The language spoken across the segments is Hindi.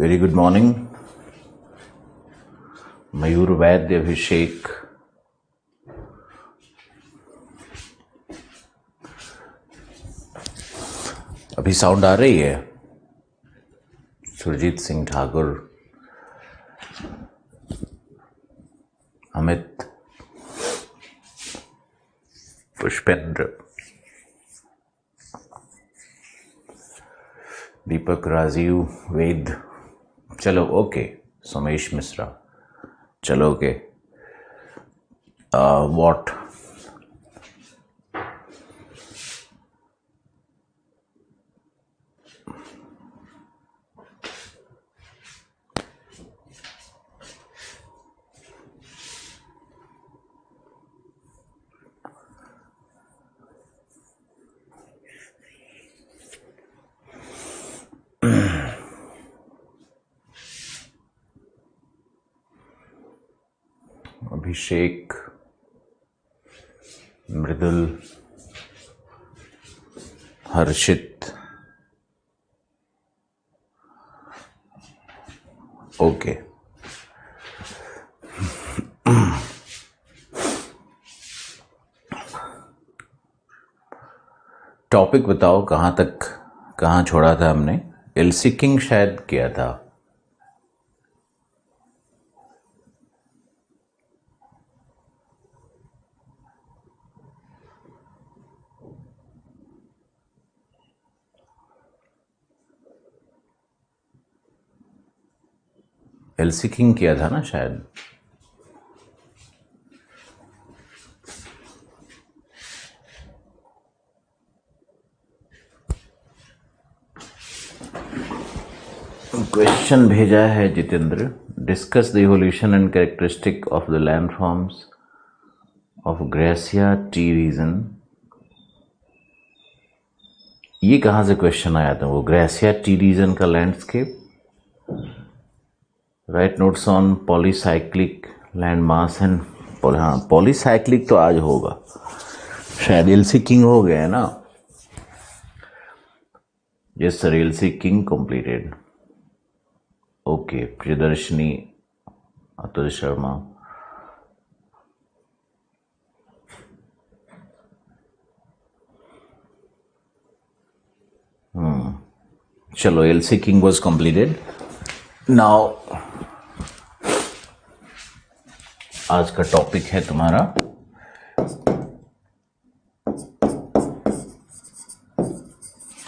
Very good morning. मयूर वैद्य अभिषेक, अभी साउंड आ रही है? सुरजीत सिंह ठाकुर, अमित, पुष्पेंद्र, दीपक, राजीव, वेद, चलो ओके, सोमेश मिश्रा, चलो okay. What Abhishek, Mridul, Harshit, okay. Topic बताओ, कहाँ छोड़ा था हमने? एलसी किंग शायद किया था। एलसी किंग किया था ना शायद। क्वेश्चन भेजा है Jitendra, discuss the evolution and characteristic of the land forms of glaciated region. ये कहाँ से क्वेश्चन आया था? वो ग्रेसिया टी रीजन का landscape. Right notes on polycyclic land mass and, हाँ पॉलीसाइक्लिक तो आज होगा शायद। एलसी किंग हो गया है ना? Yes sir, L C king completed. Okay, Priyadarshini, Atul Sharma, चलो L C king was completed. Now आज का टॉपिक है तुम्हारा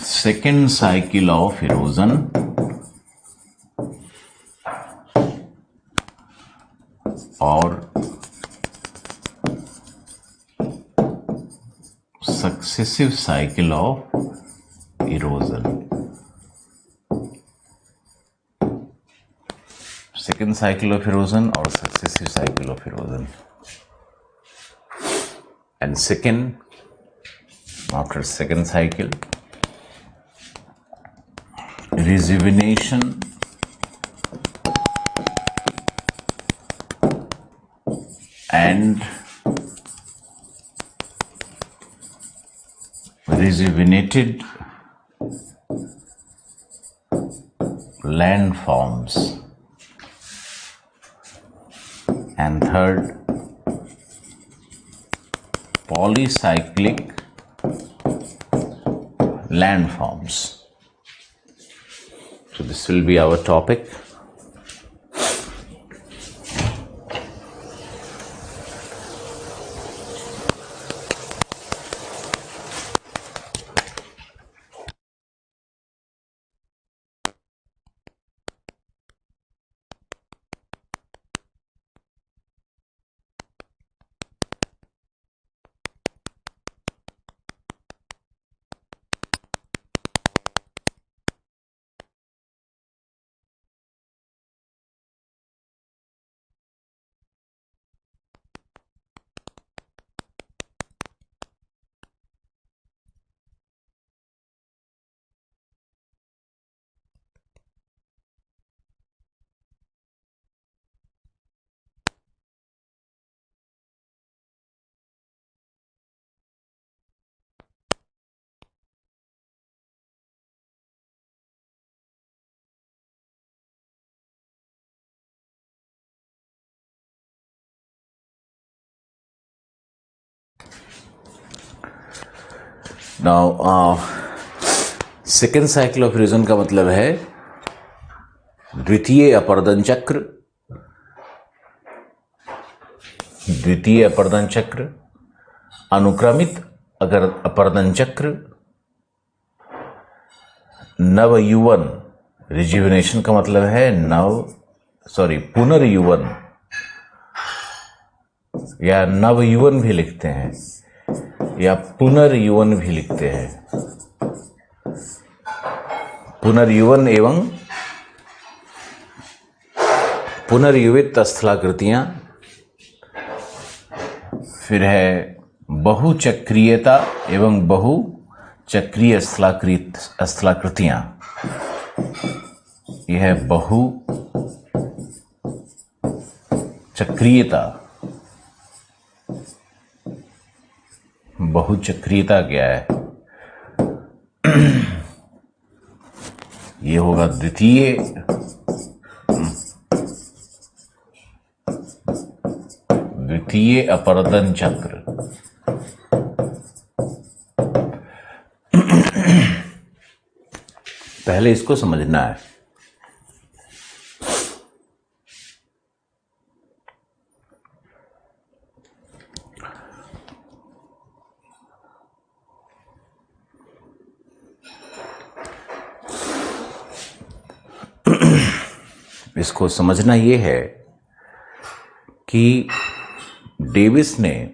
सेकेंड साइकिल ऑफ इरोजन और successive cycle of erosion. Second cycle of erosion और successive cycle of erosion. And second, after second cycle, rejuvenation and rejuvenated landforms, and third, polycyclic landforms. So this will be our topic. Now second cycle of erosion का मतलब है द्वितीय अपर्दन चक्र। द्वितीय अपर्दन चक्र, अनुक्रमित अगर अपर्दन चक्र, नवयुवन, रिजुविनेशन का मतलब है पुनर्युवन या नवयुवन भी लिखते हैं या पुनर्युवन भी लिखते हैं। पुनर्युवन एवं पुनर्युवित स्थलाकृतियां, फिर है बहुचक्रीयता एवं बहुचक्रीय स्थलाकृतियां। यह है बहुचक्रीयता। बहुचक्रीयता क्या है? ये होगा द्वितीय अपर्दन चक्र। पहले इसको समझना है। इसको समझना ये है कि डेविस ने,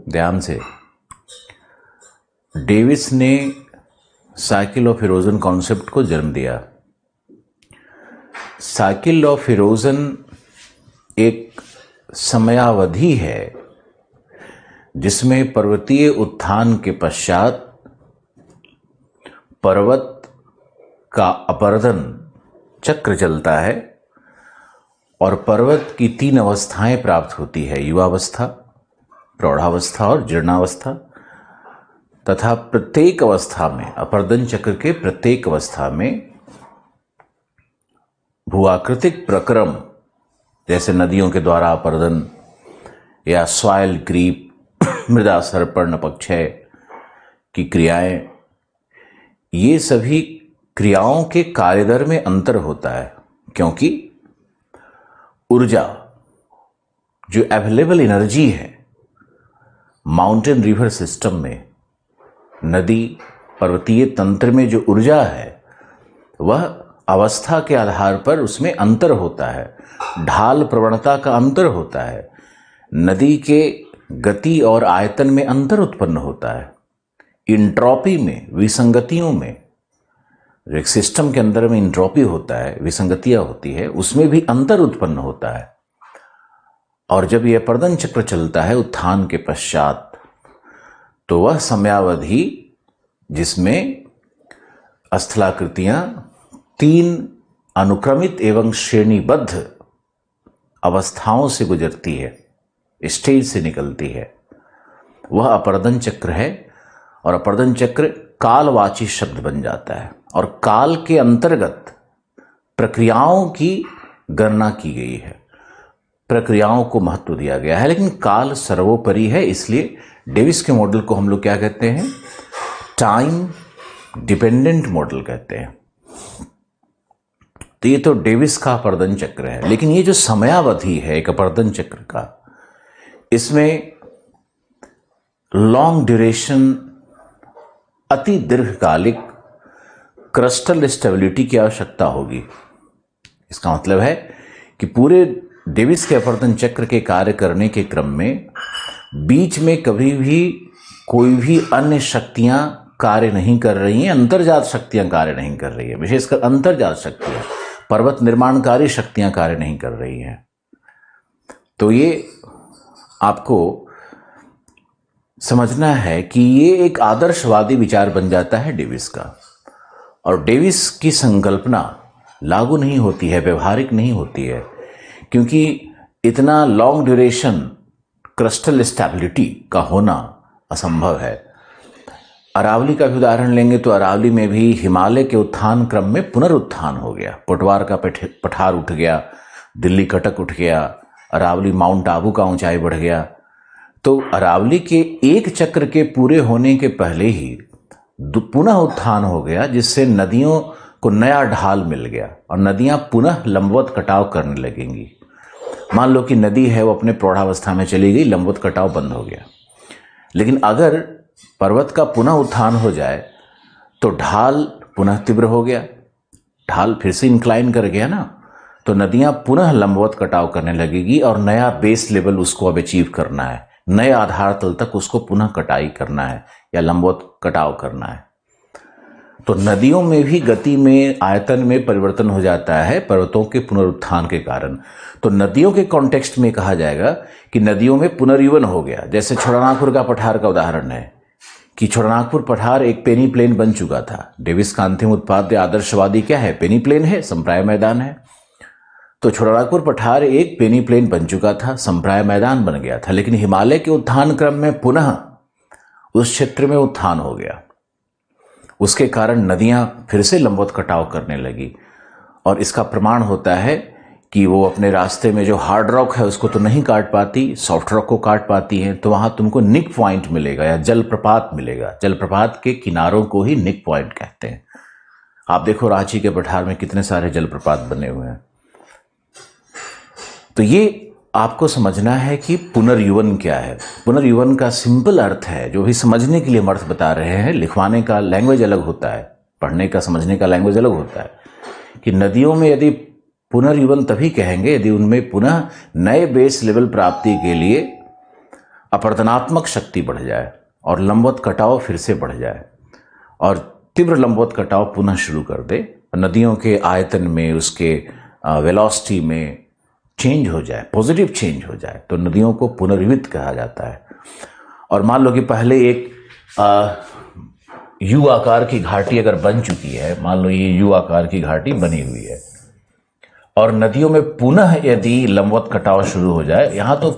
ध्यान से, डेविस ने साइकिल ऑफ इरोजन कॉन्सेप्ट को जन्म दिया। साइकिल ऑफ इरोजन एक समयावधि है जिसमें पर्वतीय उत्थान के पश्चात पर्वत का अपर्दन चक्र चलता है और पर्वत की 3 अवस्थाएं प्राप्त होती है, युवावस्था, प्रौढ़ावस्था और जीर्णावस्था। तथा प्रत्येक अवस्था में, अपर्दन चक्र के प्रत्येक अवस्था में भूआकृतिक प्रक्रम, जैसे नदियों के द्वारा अपर्दन या सॉइल क्रीप, मृदा सर्पण अपक्षय की क्रियाएं, ये सभी क्रियाओं के कार्यदर में अंतर होता है, क्योंकि ऊर्जा, जो अवेलेबल एनर्जी है माउंटेन रिवर सिस्टम में, नदी पर्वतीय तंत्र में जो ऊर्जा है वह अवस्था के आधार पर उसमें अंतर होता है, ढाल प्रवणता का अंतर होता है, नदी के गति और आयतन में अंतर उत्पन्न होता है, इंट्रोपी में, विसंगतियों में, जो एक सिस्टम के अंदर में इंट्रोपी होता है, विसंगतियां होती है, उसमें भी अंतर उत्पन्न होता है। और जब यह अपर्दन चक्र चलता है उत्थान के पश्चात, तो वह समयावधि जिसमें स्थलाकृतियां 3 अनुक्रमित एवं श्रेणीबद्ध अवस्थाओं से गुजरती है, स्टेज से निकलती है, वह अपर्दन चक्र है। और अपर्दन चक्र कालवाची शब्द बन जाता है और काल के अंतर्गत प्रक्रियाओं की गणना की गई है, प्रक्रियाओं को महत्व दिया गया है, लेकिन काल सर्वोपरि है। इसलिए डेविस के मॉडल को हम लोग क्या कहते हैं? टाइम डिपेंडेंट मॉडल कहते हैं। तो ये तो डेविस का अपर्दन चक्र है। लेकिन ये जो समयावधि है एक अपर्दन चक्र का, इसमें लॉन्ग ड्यूरेशन, अति दीर्घकालिक क्रिस्टल स्टेबिलिटी की आवश्यकता होगी। इसका मतलब है कि पूरे डेविस के अपर्दन चक्र के कार्य करने के क्रम में बीच में कभी भी कोई भी अन्य शक्तियां कार्य नहीं कर रही हैं, अंतर्जात शक्तियां कार्य नहीं कर रही हैं, विशेषकर अंतर्जात शक्तियां, पर्वत निर्माणकारी शक्तियां कार्य नहीं कर रही हैं। तो ये आपको समझना है कि ये एक आदर्शवादी विचार बन जाता है डेविस का, और डेविस की संकल्पना लागू नहीं होती है, व्यवहारिक नहीं होती है, क्योंकि इतना लॉन्ग ड्यूरेशन क्रिस्टल स्टेबिलिटी का होना असंभव है। अरावली का भी उदाहरण लेंगे तो अरावली में भी हिमालय के उत्थान क्रम में पुनरुत्थान हो गया, पोटवार का पठार उठ गया, दिल्ली कटक उठ गया, अरावली माउंट आबू का ऊंचाई बढ़ गया। तो अरावली के एक चक्र के पूरे होने के पहले ही पुनः उत्थान हो गया, जिससे नदियों को नया ढाल मिल गया और नदियां पुनः लंबवत कटाव करने लगेंगी। मान लो कि नदी है वो अपने प्रौढ़ावस्था में चली गई, लंबवत कटाव बंद हो गया। लेकिन अगर पर्वत का पुनः उत्थान हो जाए तो ढाल पुनः तीव्र हो गया, ढाल फिर से इंक्लाइन कर गया ना, तो नदियां पुनः लंबवत कटाव करने लगेगी और नया बेस लेवल उसको अब अचीव करना है, नए आधार तल तक उसको पुनः कटाई करना है या लंबवत कटाव करना है। तो नदियों में भी गति में, आयतन में परिवर्तन हो जाता है पर्वतों के पुनरुत्थान के कारण। तो नदियों के कॉन्टेक्स्ट में कहा जाएगा कि नदियों में पुनर्युवन हो गया। जैसे छोटानागपुर का पठार का उदाहरण है कि छोटानागपुर पठार एक पेनी प्लेन बन चुका था। डेविस का अंतिम उत्पाद्य आदर्शवादी क्या है? पेनी प्लेन है, संप्राय मैदान है। तो छोटानागपुर पठार एक पेनी प्लेन बन चुका था, संप्राय मैदान बन गया था। लेकिन हिमालय के उत्थान क्रम में पुनः उस क्षेत्र में उत्थान हो गया, उसके कारण नदियां फिर से लंबवत कटाव करने लगी। और इसका प्रमाण होता है कि वो अपने रास्ते में जो हार्ड रॉक है उसको तो नहीं काट पाती, सॉफ्ट रॉक को काट पाती हैं। तो वहां तुमको निक पॉइंट मिलेगा या जलप्रपात मिलेगा। जलप्रपात के किनारों को ही निक पॉइंट कहते हैं। आप देखो रांची के पठार में कितने सारे जलप्रपात बने हुए हैं। तो ये आपको समझना है कि पुनर्युवन क्या है। पुनर्युवन का सिंपल अर्थ है, जो भी समझने के लिए हम अर्थ बता रहे हैं, लिखवाने का लैंग्वेज अलग होता है, पढ़ने का समझने का लैंग्वेज अलग होता है, कि नदियों में यदि पुनर्युवन तभी कहेंगे यदि उनमें पुनः नए बेस लेवल प्राप्ति के लिए अपरदनात्मक शक्ति बढ़ जाए और लंबवत कटाव फिर से बढ़ जाए और तीव्र लंबवत कटाव पुनः शुरू कर दे। नदियों के आयतन में, उसके वेलोसिटी में चेंज हो जाए, पॉजिटिव चेंज हो जाए, तो नदियों को पुनर्जीवित कहा जाता है। और मान लो कि पहले एक यू आकार की घाटी अगर बन चुकी है, मान लो ये यू आकार की घाटी बनी हुई है और नदियों में पुनः यदि लंबवत कटाव शुरू हो जाए, यहां तो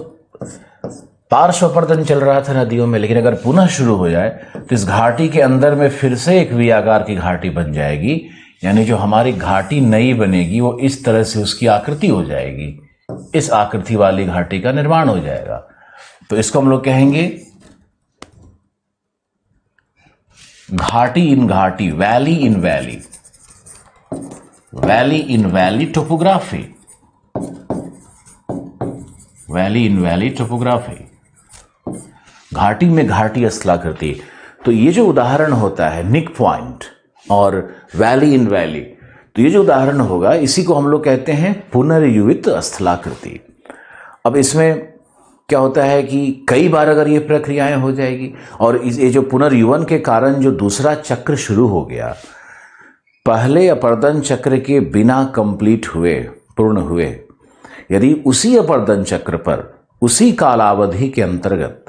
पार्श्व अपरदन चल रहा था नदियों में, लेकिन अगर पुनः शुरू हो जाए तो इस घाटी के अंदर में फिर से एक वी आकार की घाटी बन जाएगी। यानी जो हमारी घाटी नई बनेगी वो इस तरह से उसकी आकृति हो जाएगी, इस आकृति वाली घाटी का निर्माण हो जाएगा। तो इसको हम लोग कहेंगे घाटी इन घाटी, valley in valley, valley in valley topography, valley in valley topography, घाटी में घाटी स्थलाकृति। तो ये जो उदाहरण होता है निक पॉइंट और वैली इन वैली, तो ये जो उदाहरण होगा इसी को हम लोग कहते हैं पुनर्युवित स्थलाकृति। अब इसमें क्या होता है कि कई बार अगर ये प्रक्रियाएं हो जाएगी और ये जो पुनर्युवन के कारण जो दूसरा चक्र शुरू हो गया, पहले अपर्दन चक्र के बिना कंप्लीट हुए, पूर्ण हुए, यदि उसी अपर्दन चक्र पर उसी कालावधि के अंतर्गत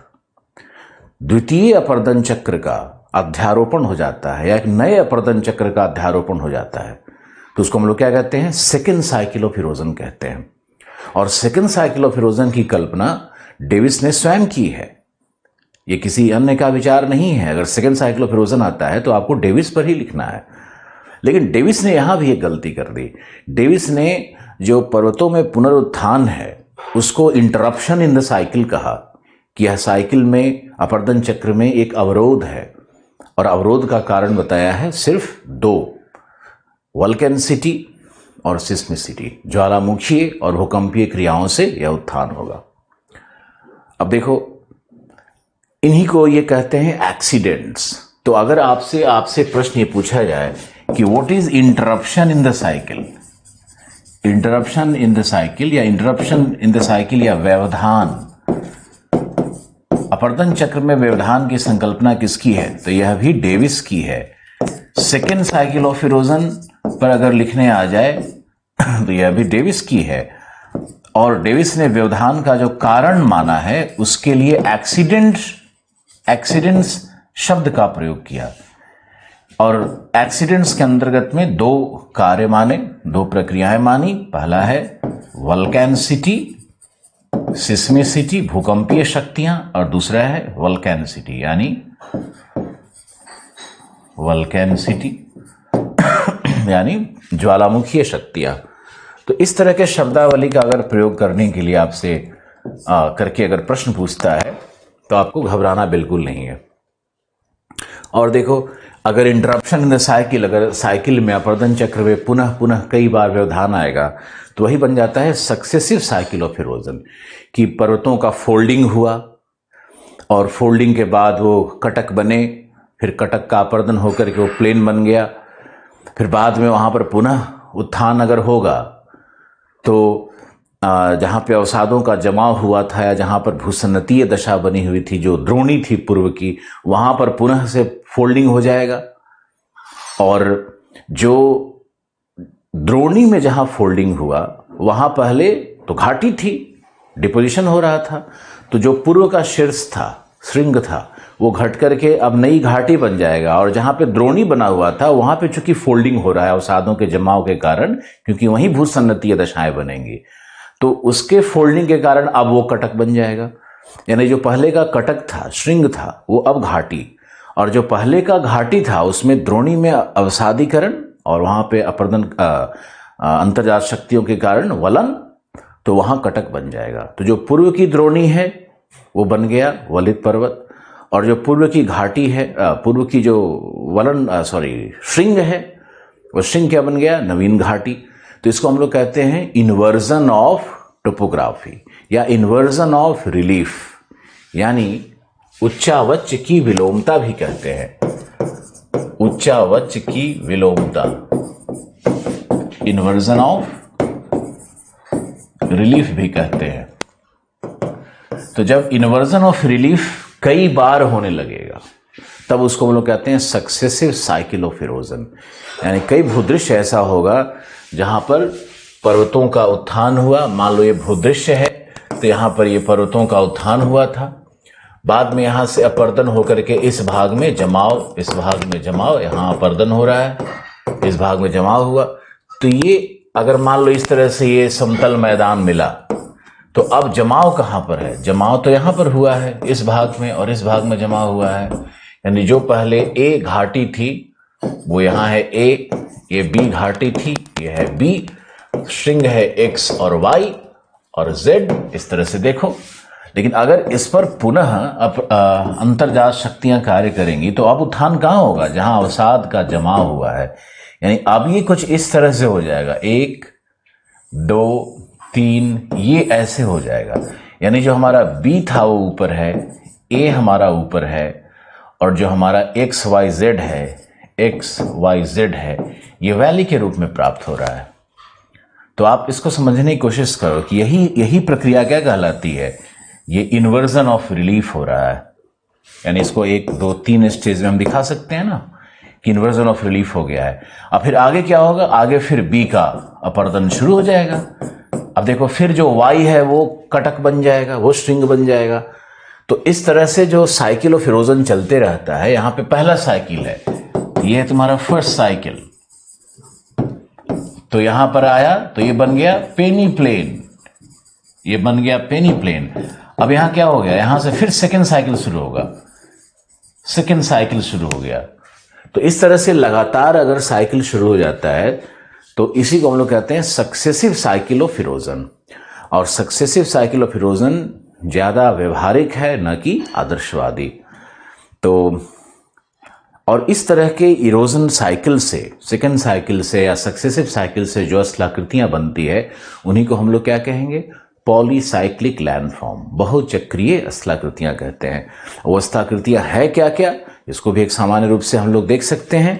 द्वितीय अपर्दन चक्र का अध्यारोपण हो जाता है या एक नए अपर्दन चक्र का अध्यारोपण हो जाता है, तो उसको हम लोग क्या कहते हैं? सेकेंड साइकिल ऑफ इरोजन कहते हैं। और सेकेंड साइकिल ऑफ इरोजन की कल्पना डेविस ने स्वयं की है, ये किसी अन्य का विचार नहीं है। अगर सेकेंड साइकिल ऑफ इरोजन आता है तो आपको डेविस पर ही लिखना है। लेकिन डेविस ने यहां भी एक गलती कर दी। डेविस ने जो पर्वतों में पुनरुत्थान है उसको इंटरप्शन इन द साइकिल कहा, कि यह साइकिल में, अपर्दन चक्र में एक अवरोध है और अवरोध का कारण बताया है सिर्फ दो, वल्केनिसिटी और सिस्मिसिटी, ज्वालामुखीय और भूकंपीय क्रियाओं से यह उत्थान होगा। अब देखो, इन्हीं को ये कहते हैं एक्सीडेंट्स। तो अगर आपसे प्रश्न ये पूछा जाए कि what is interruption in the cycle, interruption in the cycle या इंटरप्शन इन द साइकिल या व्यवधान, अपर्दन चक्र में व्यवधान की संकल्पना किसकी है? तो यह भी डेविस की है। सेकेंड साइकिल ऑफ इरोजन पर अगर लिखने आ जाए तो यह भी डेविस की है। और डेविस ने व्यवधान का जो कारण माना है उसके लिए एक्सीडेंट्स शब्द का प्रयोग किया। और एक्सीडेंट्स के अंतर्गत में दो कार्य माने, दो प्रक्रियाएं मानी। पहला है वल्केनिसिटी, सिस्मिसिटी, भूकंपीय शक्तियां, और दूसरा है वल्केनिसिटी यानी वल्केनिसिटी यानी ज्वालामुखीय शक्तियां। तो इस तरह के शब्दावली का अगर प्रयोग करने के लिए आपसे करके अगर प्रश्न पूछता है तो आपको घबराना बिल्कुल नहीं है। और देखो, अगर इंटरप्शन इन द साइकिल, अगर साइकिल में अपर्दन चक्र में पुनः पुनः कई बार व्यवधान आएगा तो वही बन जाता है सक्सेसिव साइकिल ऑफ इरोजन, कि पर्वतों का फोल्डिंग हुआ और फोल्डिंग के बाद वो कटक बने, फिर कटक का अपर्दन होकर के वो प्लेन बन गया, फिर बाद में वहाँ पर पुनः उत्थान अगर होगा तो जहाँ पे अवसादों का जमाव हुआ था या जहाँ पर भूसन्नतीय दशा बनी हुई थी जो द्रोणी थी पूर्व की, वहाँ पर पुनः से फोल्डिंग हो जाएगा। और जो द्रोणी में जहाँ फोल्डिंग हुआ वहाँ पहले तो घाटी थी, डिपोजिशन हो रहा था, तो जो पूर्व का शीर्ष था, श्रृंग था, वो घट करके अब नई घाटी बन जाएगा। और जहाँ पे द्रोणी बना हुआ था वहाँ पे चूंकि फोल्डिंग हो रहा है अवसादों के जमाव के कारण, क्योंकि वहीं भूसन्नतीय दशाएं बनेंगी, तो उसके फोल्डिंग के कारण अब वो कटक बन जाएगा। यानी जो पहले का कटक था, श्रृंग था, वो अब घाटी, और जो पहले का घाटी था उसमें द्रोणी में अवसादीकरण और वहाँ पे अपर्दन अंतर्जात शक्तियों के कारण वलन, तो वहाँ कटक बन जाएगा। तो जो पूर्व की द्रोणी है वो बन गया वलित पर्वत, और जो पूर्व की घाटी है, पूर्व की जो श्रृंग है, वो श्रृंग क्या बन गया? नवीन घाटी। तो इसको हम लोग कहते हैं इन्वर्जन ऑफ टोपोग्राफी या इन्वर्जन ऑफ रिलीफ, यानी उच्चावच की विलोमता भी कहते हैं, उच्चावच की विलोमता, इन्वर्जन ऑफ रिलीफ भी कहते हैं। तो जब इन्वर्जन ऑफ रिलीफ कई बार होने लगेगा तब उसको हम लोग कहते हैं सक्सेसिव साइकिल ऑफ इरोजन, यानी कई भूदृश्य ऐसा होगा जहां पर पर्वतों का उत्थान हुआ। मान लो ये भूदृश्य है, तो यहां पर ये पर्वतों का उत्थान हुआ था, बाद में यहां से अपर्दन होकर के इस भाग में जमाव, इस भाग में जमाव, यहां अपर्दन हो रहा है, इस भाग में जमाव हुआ। तो ये अगर मान लो इस तरह से ये समतल मैदान मिला, तो अब जमाव कहां पर है? जमाव तो यहां पर हुआ है, इस भाग में, और इस भाग में जमाव हुआ है। यानी जो पहले ए घाटी थी वो यहां है ए, ये बी घाटी थी, ये है बी, श्रृंग है एक्स और वाई और जेड, इस तरह से देखो। लेकिन अगर इस पर पुनः अंतर्जात शक्तियां कार्य करेंगी तो अब उत्थान कहां होगा? जहां अवसाद का जमाव हुआ है। यानी अब ये कुछ इस तरह से हो जाएगा, 1 2 3, ये ऐसे हो जाएगा। यानी जो हमारा बी था वो ऊपर है, ए हमारा ऊपर है, और जो हमारा एक्स वाई जेड है, एक्स वाई जेड है, ये वैली के रूप में प्राप्त हो रहा है। तो आप इसको समझने की कोशिश करो कि यही प्रक्रिया क्या कहलाती है? ये इन्वर्जन ऑफ रिलीफ हो रहा है। यानी इसको 1 2 3 स्टेज में हम दिखा सकते हैं ना कि इन्वर्जन ऑफ रिलीफ हो गया है। अब फिर आगे क्या होगा? आगे फिर बी का अपर्दन शुरू हो जाएगा। अब देखो फिर जो वाई है वो कटक बन जाएगा, वो श्रृंग बन जाएगा। तो इस तरह से जो साइकिल ऑफ इरोजन चलते रहता है। यहां पे पहला साइकिल है, ये है तुम्हारा फर्स्ट साइकिल, तो यहां पर आया तो ये बन गया पेनी प्लेन, ये बन गया पेनी प्लेन। अब यहां क्या हो गया? यहां से फिर सेकेंड साइकिल शुरू होगा, सेकेंड साइकिल शुरू हो गया। तो इस तरह से लगातार अगर साइकिल शुरू हो जाता है तो इसी को हम लोग कहते हैं सक्सेसिव साइकिल ऑफ इरोजन। और सक्सेसिव साइकिल ऑफ इरोजन ज्यादा व्यवहारिक है, न कि आदर्शवादी। तो और इस तरह के इरोजन साइकिल से, सेकेंड साइकिल से या सक्सेसिव साइकिल से जो स्थलाकृतियां बनती है उन्हीं को हम लोग क्या कहेंगे? पॉलीसाइक्लिक लैंडफॉर्म, बहुचक्रीय स्थलाकृतियां कहते हैं। वो स्थलाकृतियां है क्या क्या, इसको भी एक सामान्य रूप से हम लोग देख सकते हैं।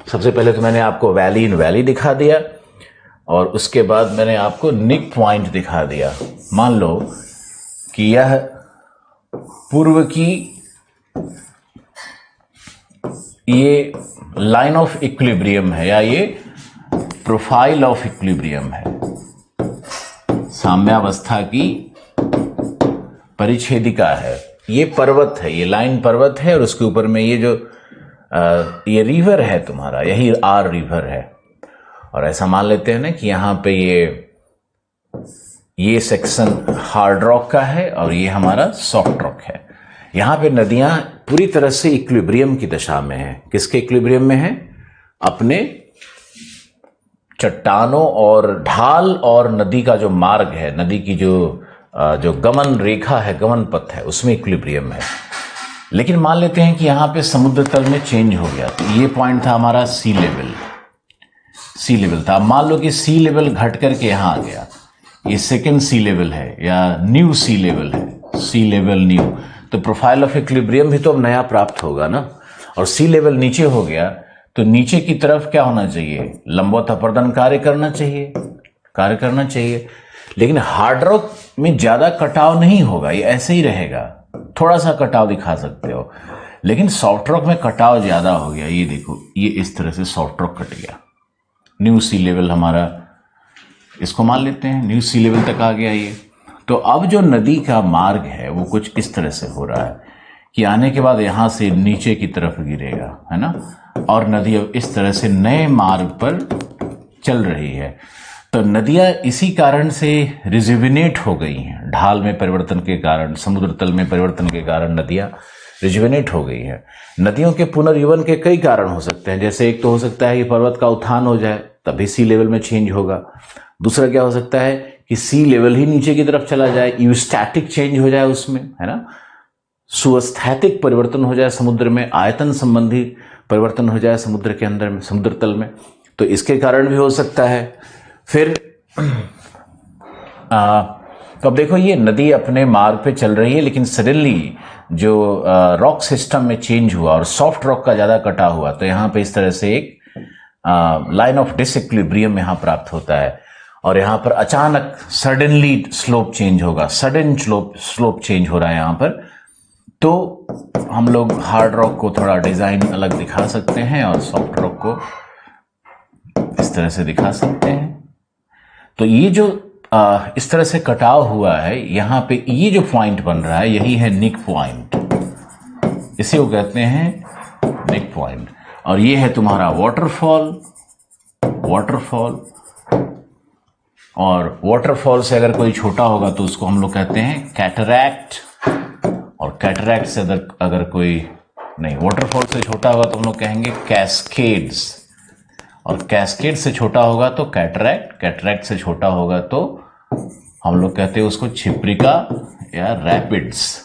सबसे पहले तो मैंने आपको वैली इन वैली दिखा दिया, और उसके बाद मैंने आपको निक पॉइंट दिखा दिया। मान लो कि यह पूर्व की ये लाइन ऑफ इक्विलिब्रियम है, या ये प्रोफाइल ऑफ इक्विलिब्रियम है, साम्यावस्था की परिच्छेदिका है। ये पर्वत है, ये लाइन पर्वत है, और उसके ऊपर में ये जो ये रिवर है तुम्हारा, यही आर रिवर है। और ऐसा मान लेते हैं ना कि यहां पे ये सेक्शन हार्ड रॉक का है और ये हमारा सॉफ्ट रॉक है। यहां पे नदियां पूरी तरह से इक्विलिब्रियम की दशा में है। किसके इक्विलिब्रियम में है? अपने चट्टानों और ढाल और नदी का जो मार्ग है, नदी की जो गमन रेखा है, गमन पथ है, उसमें इक्विलिब्रियम है। लेकिन मान लेते हैं कि यहाँ पे समुद्र तल में चेंज हो गया, तो ये पॉइंट था हमारा सी लेवल था। मान लो कि सी लेवल घट करके यहाँ आ गया, ये सेकेंड सी लेवल है या न्यू सी लेवल है, सी लेवल न्यू, तो प्रोफाइल ऑफ इक्विलिब्रियम भी तो अब नया प्राप्त होगा ना। और सी लेवल नीचे हो गया तो नीचे की तरफ क्या होना चाहिए, लंबवत अपर्दन कार्य करना चाहिए। लेकिन हार्ड रॉक में ज्यादा कटाव नहीं होगा, ये ऐसे ही रहेगा, थोड़ा सा कटाव दिखा सकते हो। लेकिन सॉफ्ट रॉक में कटाव ज्यादा हो गया, ये देखो, ये इस तरह से सॉफ्ट रॉक कट गया। न्यू सी लेवल हमारा, इसको मान लेते हैं न्यू सी लेवल तक आ गया ये। तो अब जो नदी का मार्ग है वो कुछ इस तरह से हो रहा है कि आने के बाद यहां से नीचे की तरफ गिरेगा, है ना, और नदी अब इस तरह से नए मार्ग पर चल रही है। तो नदियां इसी कारण से रिजुविनेट हो गई हैं, ढाल में परिवर्तन के कारण, समुद्र तल में परिवर्तन के कारण नदियां रिजुविनेट हो गई हैं। नदियों के पुनर्जीवन के कई कारण हो सकते हैं, जैसे एक तो हो सकता है कि पर्वत का उत्थान हो जाए, तभी सी लेवल में चेंज होगा। दूसरा क्या हो सकता है कि सी लेवल ही नीचे की तरफ चला जाए, यूस्टैटिक चेंज हो जाए उसमें, है ना, सुस्थैतिक परिवर्तन हो जाए समुद्र में, आयतन संबंधी परिवर्तन हो जाए समुद्र के अंदर में, समुद्र तल में, तो इसके कारण भी हो सकता है। फिर तो अब देखो ये नदी अपने मार्ग पे चल रही है, लेकिन सडनली जो रॉक सिस्टम में चेंज हुआ और सॉफ्ट रॉक का ज्यादा कटा हुआ, तो यहाँ पे इस तरह से एक लाइन ऑफ डिसइक्विलिब्रियम यहाँ प्राप्त होता है और यहाँ पर अचानक सडनली स्लोप चेंज होगा, सडन स्लोप चेंज हो रहा है यहाँ पर। तो हम लोग हार्ड रॉक को थोड़ा डिजाइन अलग दिखा सकते हैं और सॉफ्ट रॉक को इस तरह से दिखा सकते हैं। तो ये जो इस तरह से कटाव हुआ है, यहां पे ये जो पॉइंट बन रहा है यही है निक पॉइंट, इसी को कहते हैं निक पॉइंट। और ये है तुम्हारा वाटरफॉल। और वाटरफॉल से अगर कोई छोटा होगा तो उसको हम लोग कहते हैं कैटरैक्ट, और कैटरैक्ट से अगर कोई नहीं, वाटरफॉल से छोटा होगा तो हम लोग कहेंगे कैस्केड्स, और कैस्केड से छोटा होगा तो कैटरैक्ट से छोटा होगा तो हम लोग कहते हैं उसको छिप्रिका या रैपिड्स।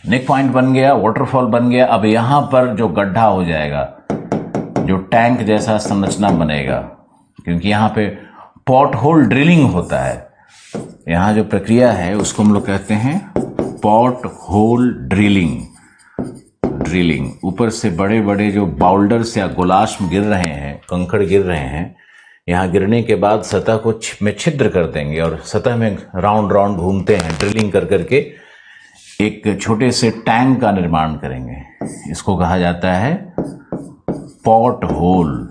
नेक पॉइंट बन गया, वाटरफॉल बन गया। अब यहां पर जो गड्ढा हो जाएगा, जो टैंक जैसा संरचना बनेगा, क्योंकि यहां पे पॉट होल ड्रिलिंग होता है, यहां जो प्रक्रिया है उसको हम लोग कहते हैं पॉट होल ड्रिलिंग। ऊपर से बड़े बड़े जो बाउल्डर्स या गोलाश्म गिर रहे हैं, कंकड़ गिर रहे हैं, यहाँ गिरने के बाद सतह को में छिद्र कर देंगे और सतह में राउंड घूमते हैं, ड्रिलिंग कर करके एक छोटे से टैंक का निर्माण करेंगे। इसको कहा जाता है पॉट होल,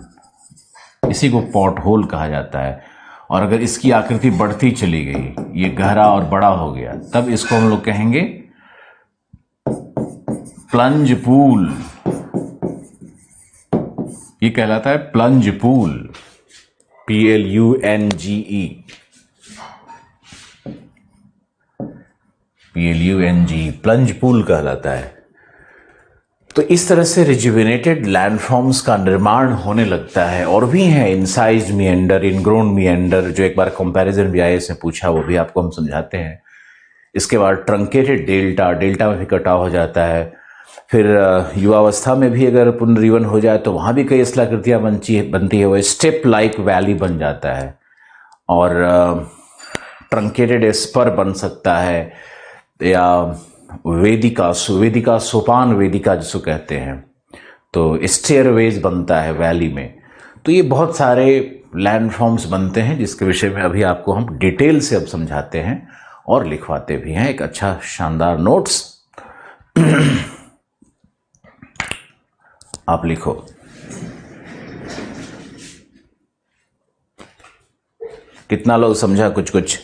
इसी को पॉट होल कहा जाता है। और अगर इसकी आकृति बढ़ती चली गई, ये गहरा और बड़ा हो गया, तब इसको हम लोग कहेंगे प्लंज पूल। ये कहलाता है plunge pool, PLUNGE, plunge pool कहलाता है। तो इस तरह से रिजुविनेटेड लैंडफॉर्म्स का निर्माण होने लगता है। और भी हैं इनसाइज्ड मिएंडर, इनग्रोन मिएंडर, जो एक बार कंपैरिजन भी आए से पूछा, वो भी आपको हम समझाते हैं। इसके बाद ट्रंकेटेड डेल्टा में भी कटाव हो जाता है। फिर युवावस्था में भी अगर पुनर्जीवन हो जाए तो वहां भी कई स्थलाकृतियां बनती है, वो स्टेप लाइक वैली बन जाता है। और ट्रंकेटेड स्पर बन सकता है, या वेदिका सोपान वेदिका जिसको कहते हैं, तो स्टेयरवेज बनता है वैली में। तो ये बहुत सारे लैंडफॉर्म्स बनते हैं, जिसके विषय में अभी आपको हम डिटेल से अब समझाते हैं और लिखवाते भी हैं। एक अच्छा शानदार नोट्स आप लिखो। कितना लोग समझा कुछ?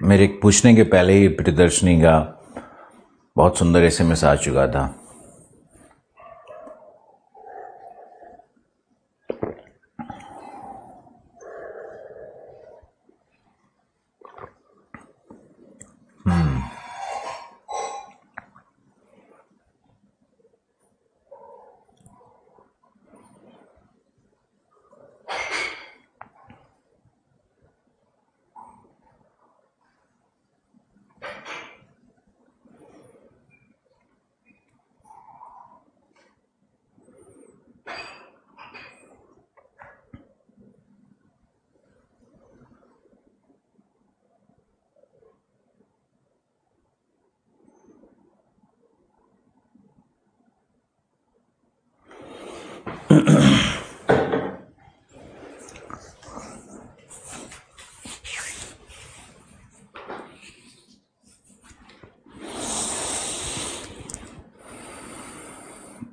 मेरे पूछने के पहले ही प्रियदर्शनी का बहुत सुंदर SMS आ चुका था।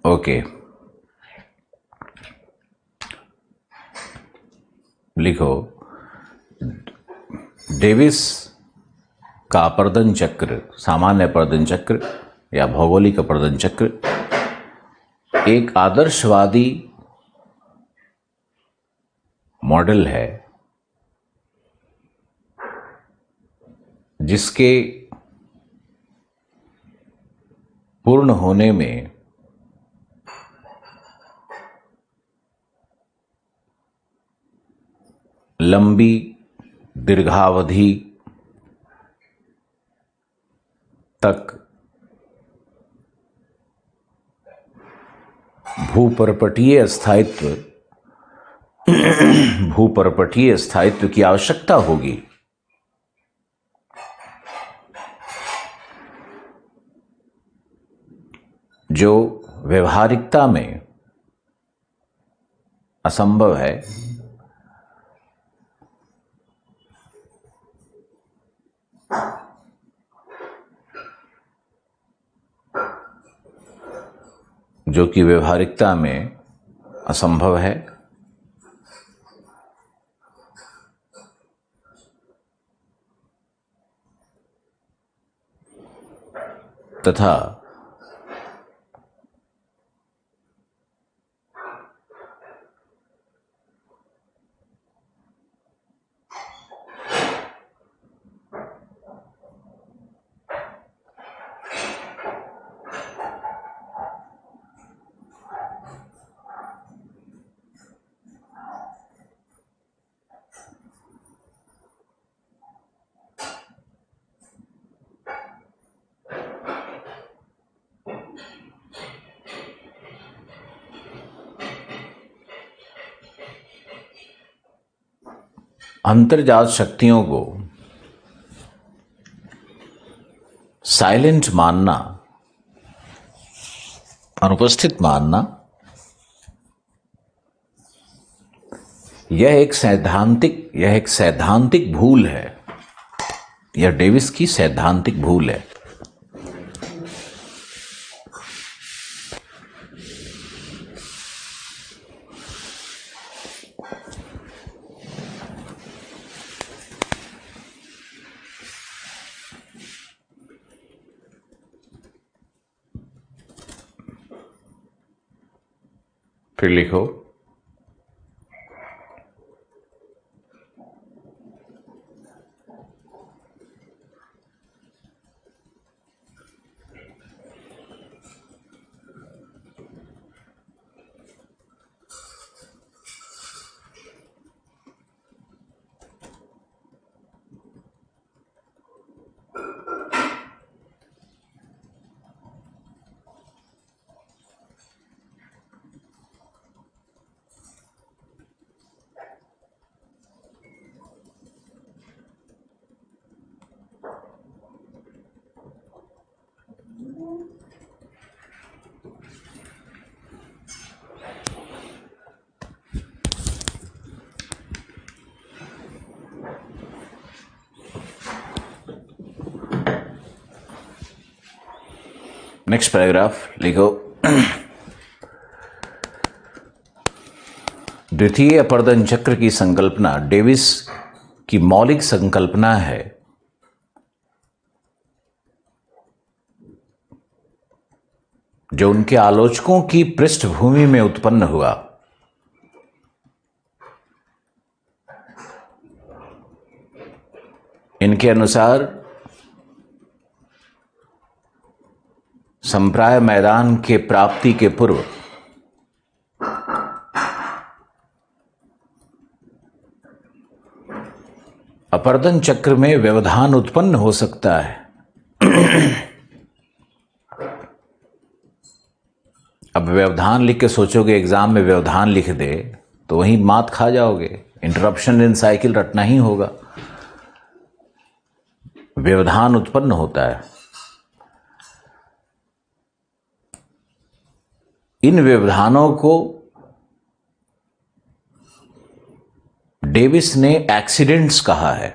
ओके, लिखो, डेविस का अपर्दन चक्र, सामान्य अपर्दन चक्र या भौगोलिक अपर्दन चक्र एक आदर्शवादी मॉडल है जिसके पूर्ण होने में लंबी दीर्घावधि तक भूपर्पटीय स्थायित्व की आवश्यकता होगी। जो व्यवहारिकता में असंभव है। जो कि व्यवहारिकता में असंभव है तथा अंतर्जात शक्तियों को साइलेंट मानना, अनुपस्थित मानना, यह एक सैद्धांतिक भूल है। यह डेविस की सैद्धांतिक भूल है। फिर लिखो, नेक्स्ट पैराग्राफ लिखो। द्वितीय अपर्दन चक्र की संकल्पना डेविस की मौलिक संकल्पना है जो उनके आलोचकों की पृष्ठभूमि में उत्पन्न हुआ, इनके अनुसार संप्राय मैदान के प्राप्ति के पूर्व अपर्दन चक्र में व्यवधान उत्पन्न हो सकता है। अब व्यवधान लिख के सोचोगे एग्जाम में व्यवधान लिख दे तो वहीं मात खा जाओगे, इंटरप्शन इन साइकिल रटना ही होगा। व्यवधान उत्पन्न होता है। इन व्यवधानों को डेविस ने एक्सीडेंट्स कहा है।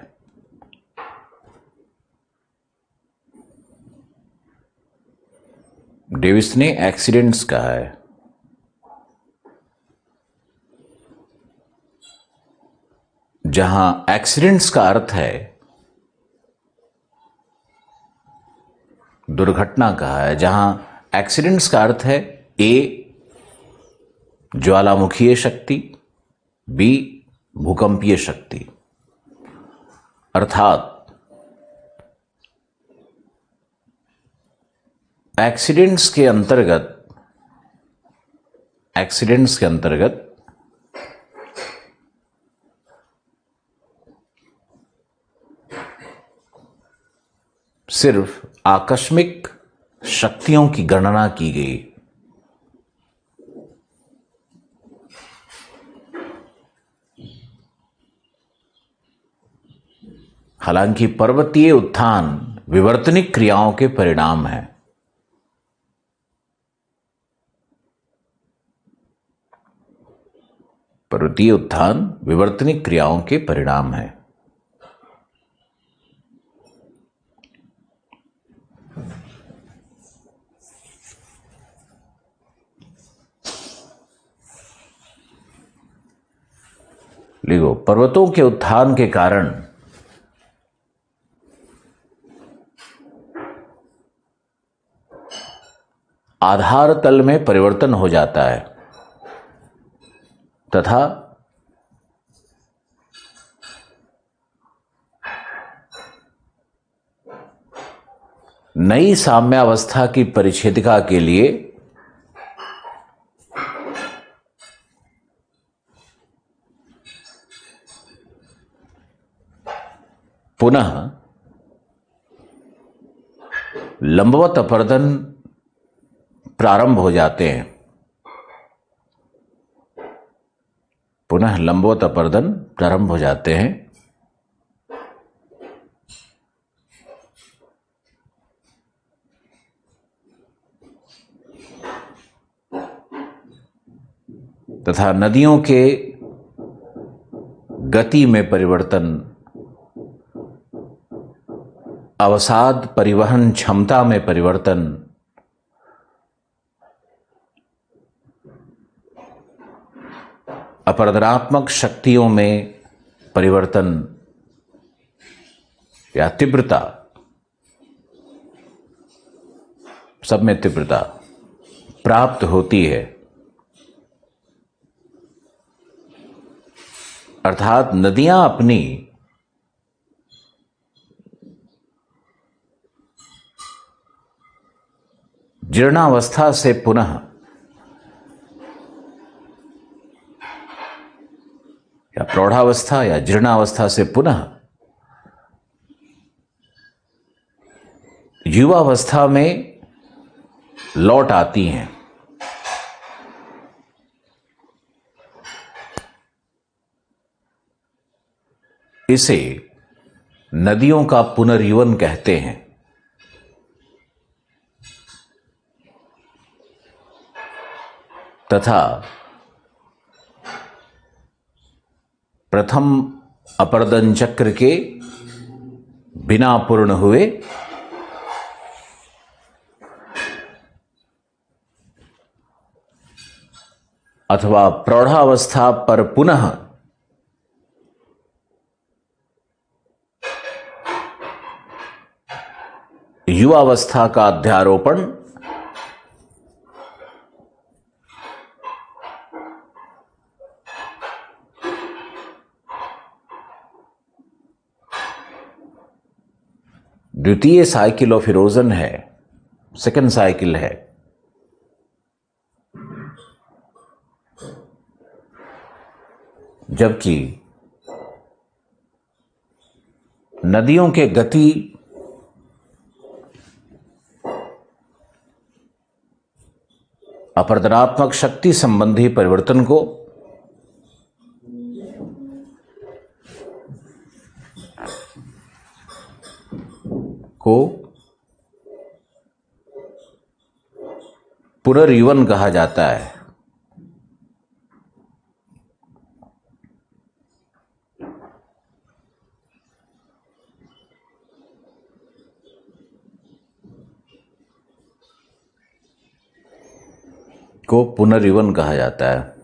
डेविस ने एक्सीडेंट्स कहा है। जहां एक्सीडेंट्स का अर्थ है दुर्घटना कहा है, जहां एक्सीडेंट्स का अर्थ है ए ज्वालामुखीय शक्ति, बी भूकंपीय शक्ति। अर्थात एक्सीडेंट्स के अंतर्गत सिर्फ आकस्मिक शक्तियों की गणना की गई। हालांकि पर्वतीय उत्थान विवर्तनिक क्रियाओं के परिणाम है। पर्वतीय उत्थान विवर्तनिक क्रियाओं के परिणाम है। लिखो, पर्वतों के उत्थान के कारण आधार तल में परिवर्तन हो जाता है तथा नई साम्यावस्था की परिच्छेदिका के लिए पुनः लंबवत अपर्दन प्रारंभ हो जाते हैं। पुनः लंबवत अपर्दन प्रारंभ हो जाते हैं। तथा नदियों के गति में परिवर्तन, अवसाद परिवहन क्षमता में परिवर्तन, अपरदनात्मक शक्तियों में परिवर्तन या तीव्रता, सब में तीव्रता प्राप्त होती है। अर्थात नदियां अपनी जीर्णावस्था से पुनः या प्रौढ़ावस्था या जीर्णावस्था से पुनः युवावस्था में लौट आती हैं। इसे नदियों का पुनर्जीवन कहते हैं। तथा प्रथम अपर्दन चक्र के बिना पूर्ण हुए अथवा प्रौढ़ावस्था पर पुनः युवावस्था का अध्यारोपण द्वितीय साइकिल ऑफ इरोजन है, सेकंड साइकिल है। जबकि नदियों के गति अपरदनात्मक शक्ति संबंधी परिवर्तन को पुनर्जीवन कहा जाता है। को पुनर्जीवन कहा जाता है।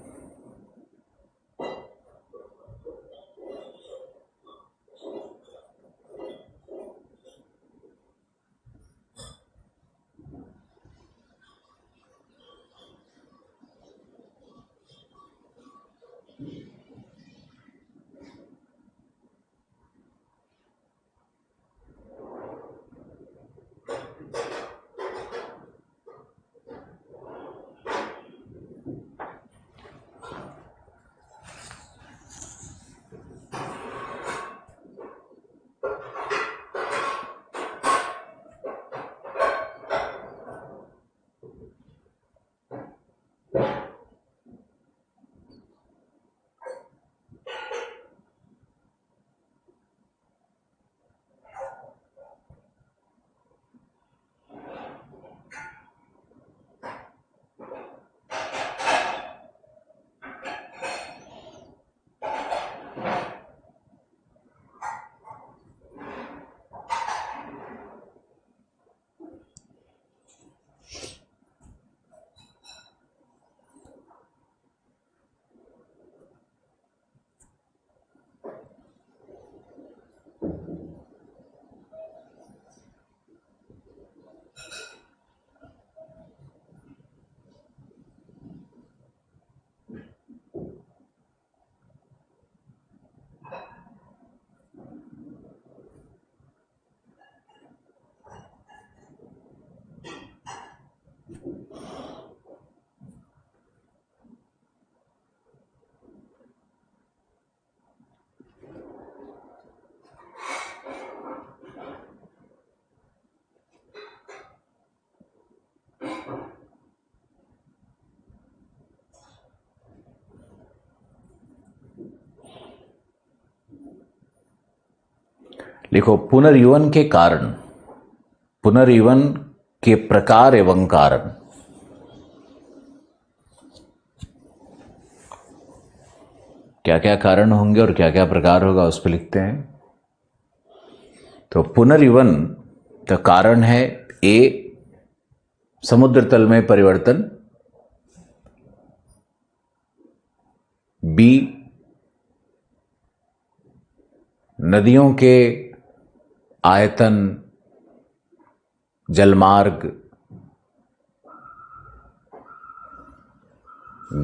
लिखो, पुनर्जीवन के कारण, पुनर्जीवन के प्रकार एवं कारण। क्या क्या कारण होंगे और क्या क्या प्रकार होगा उस पर लिखते हैं। तो पुनर्जीवन का कारण है ए, समुद्र तल में परिवर्तन, बी, नदियों के आयतन, जलमार्ग,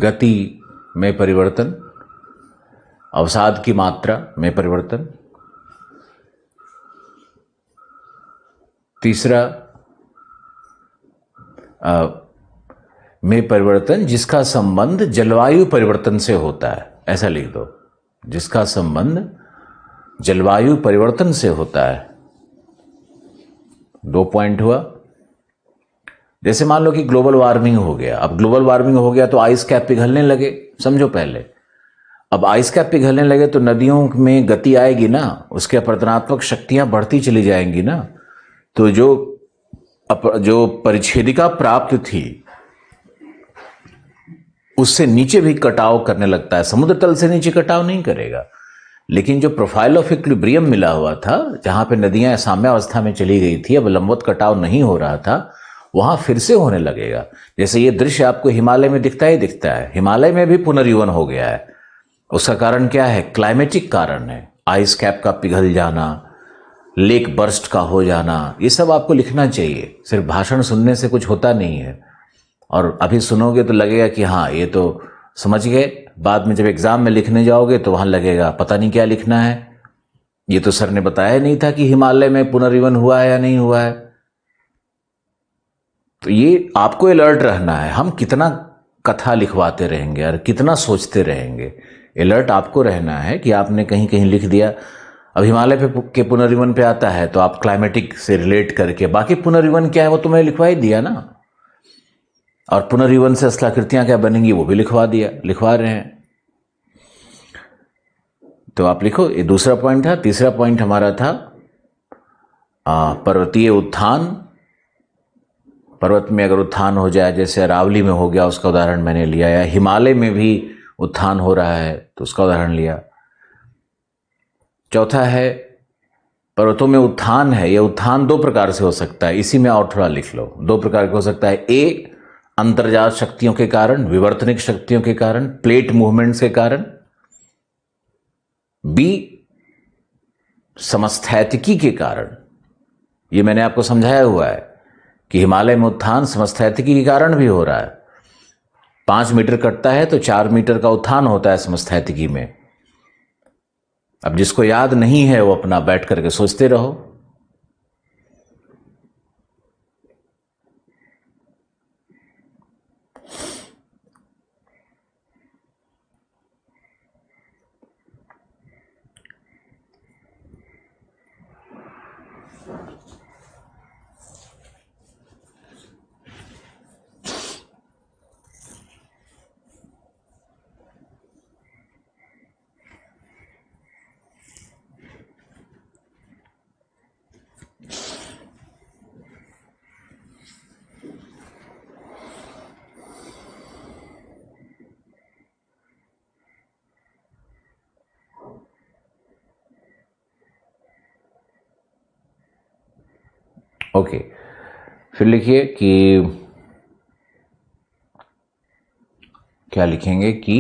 गति में परिवर्तन, अवसाद की मात्रा में परिवर्तन। तीसरा में परिवर्तन जिसका संबंध जलवायु परिवर्तन से होता है, ऐसा लिख दो, जिसका संबंध जलवायु परिवर्तन से होता है। 2 पॉइंट हुआ। जैसे मान लो कि ग्लोबल वार्मिंग हो गया। अब ग्लोबल वार्मिंग हो गया तो आइस कैप पिघलने लगे, समझो पहले। अब आइस कैप पिघलने लगे तो नदियों में गति आएगी ना, उसके अपरदनात्मक शक्तियां बढ़ती चली जाएंगी ना। तो जो परिच्छेदिका प्राप्त थी उससे नीचे भी कटाव करने लगता है। समुद्र तल से नीचे कटाव नहीं करेगा, लेकिन जो प्रोफाइल ऑफ इक्विलिब्रियम मिला हुआ था, जहां पे नदियां साम्यावस्था में चली गई थी, अब लंबवत कटाव नहीं हो रहा था, वहां फिर से होने लगेगा। जैसे ये दृश्य आपको हिमालय में दिखता ही दिखता है, हिमालय में भी पुनर्जीवन हो गया है। उसका कारण क्या है? क्लाइमेटिक कारण है। आइस कैप का पिघल जाना, लेक बर्स्ट का हो जाना, ये सब आपको लिखना चाहिए। सिर्फ भाषण सुनने से कुछ होता नहीं है, और अभी सुनोगे तो लगेगा कि हाँ ये तो समझ गए, बाद में जब एग्जाम में लिखने जाओगे तो वहां लगेगा पता नहीं क्या लिखना है। ये तो सर ने बताया नहीं था कि हिमालय में पुनर्जीवन हुआ है या नहीं हुआ है। तो ये आपको अलर्ट रहना है। हम कितना कथा लिखवाते रहेंगे और कितना सोचते रहेंगे, अलर्ट आपको रहना है कि आपने कहीं कहीं लिख दिया। अब हिमालय पे के पुनर्जीवन पे आता है तो आप क्लाइमेटिक से रिलेट करके बाकी पुनर्जीवन क्या है वो तो मैं लिखवा ही दिया ना, और पुनर्जीवन से स्थलाकृतियां क्या बनेंगी वो भी लिखवा रहे हैं। तो आप लिखो, ये दूसरा पॉइंट था। तीसरा पॉइंट हमारा था पर्वतीय उत्थान। पर्वत में अगर उत्थान हो जाए, जैसे अरावली में हो गया उसका उदाहरण मैंने लिया, या हिमालय में भी उत्थान हो रहा है तो उसका उदाहरण लिया। चौथा है पर्वतों में उत्थान है, यह उत्थान दो प्रकार से हो सकता है, इसी में और थोड़ा लिख लो। दो प्रकार का हो सकता है, ए अंतर्जात शक्तियों के कारण, विवर्तनिक शक्तियों के कारण, प्लेट मूवमेंट्स के कारण, बी समस्थैतिकी के कारण। यह मैंने आपको समझाया हुआ है कि हिमालय में उत्थान समस्थैतिकी के कारण भी हो रहा है। 5 मीटर कटता है तो 4 मीटर का उत्थान होता है समस्थैतिकी में। अब जिसको याद नहीं है वो अपना बैठ करके सोचते रहो। ओके, फिर लिखिए कि क्या लिखेंगे कि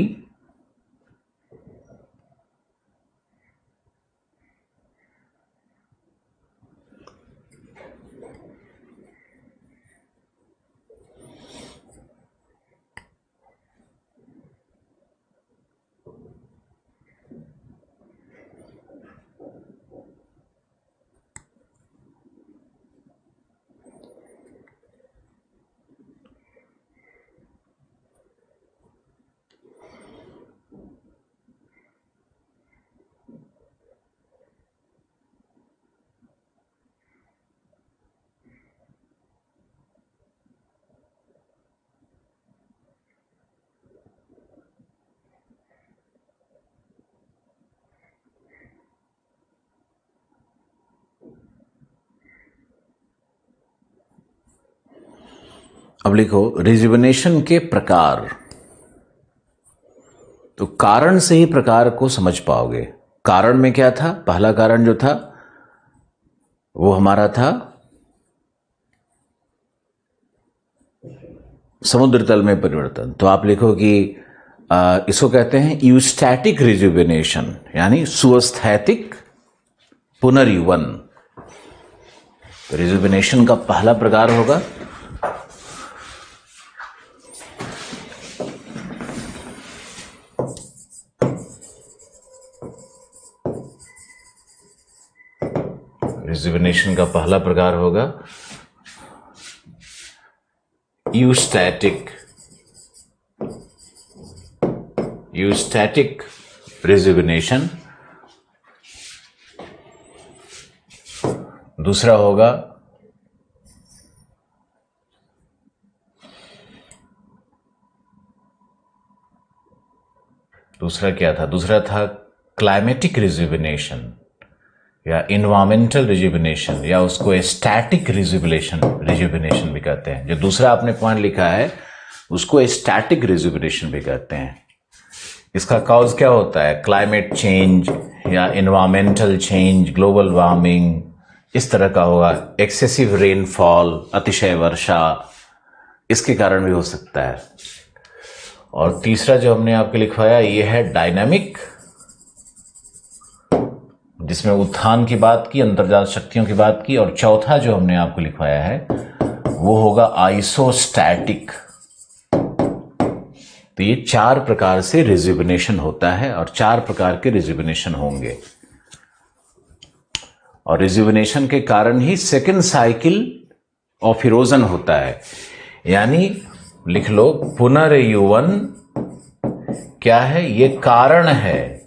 अब लिखो रिजुविनेशन के प्रकार। तो कारण से ही प्रकार को समझ पाओगे। कारण में क्या था? पहला कारण जो था वो हमारा था समुद्र तल में परिवर्तन। तो आप लिखो कि इसको कहते हैं यूस्टैटिक रिजुविनेशन, यानी सुस्थैतिक पुनर्युवन। तो रिजुविनेशन का पहला प्रकार होगा रिजुविनेशन का पहला प्रकार होगा यूस्टैटिक रिजुविनेशन। दूसरा होगा दूसरा क्या था? दूसरा था क्लाइमेटिक रिजुविनेशन या इन्वायरमेंटल रिजुविनेशन, या उसको स्टैटिक रिजुविनेशन भी कहते हैं। जो दूसरा आपने पॉइंट लिखा है उसको स्टैटिक रिजुविनेशन भी कहते हैं। इसका कॉज क्या होता है? क्लाइमेट चेंज या इन्वायरमेंटल चेंज, ग्लोबल वार्मिंग, इस तरह का होगा। एक्सेसिव रेनफॉल, अतिशय वर्षा, इसके कारण भी हो सकता है। और तीसरा जो हमने आपके लिखवाया ये है डायनामिक, जिसमें उत्थान की बात की, अंतर्जात शक्तियों की बात की। और चौथा जो हमने आपको लिखवाया है वो होगा आइसोस्टैटिक। तो ये 4 प्रकार से रिजुविनेशन होता है और 4 प्रकार के रिजुविनेशन होंगे। और रिजुविनेशन के कारण ही सेकेंड साइकिल ऑफ इरोजन होता है। यानी लिख लो, पुनर्यौवन क्या है? ये कारण है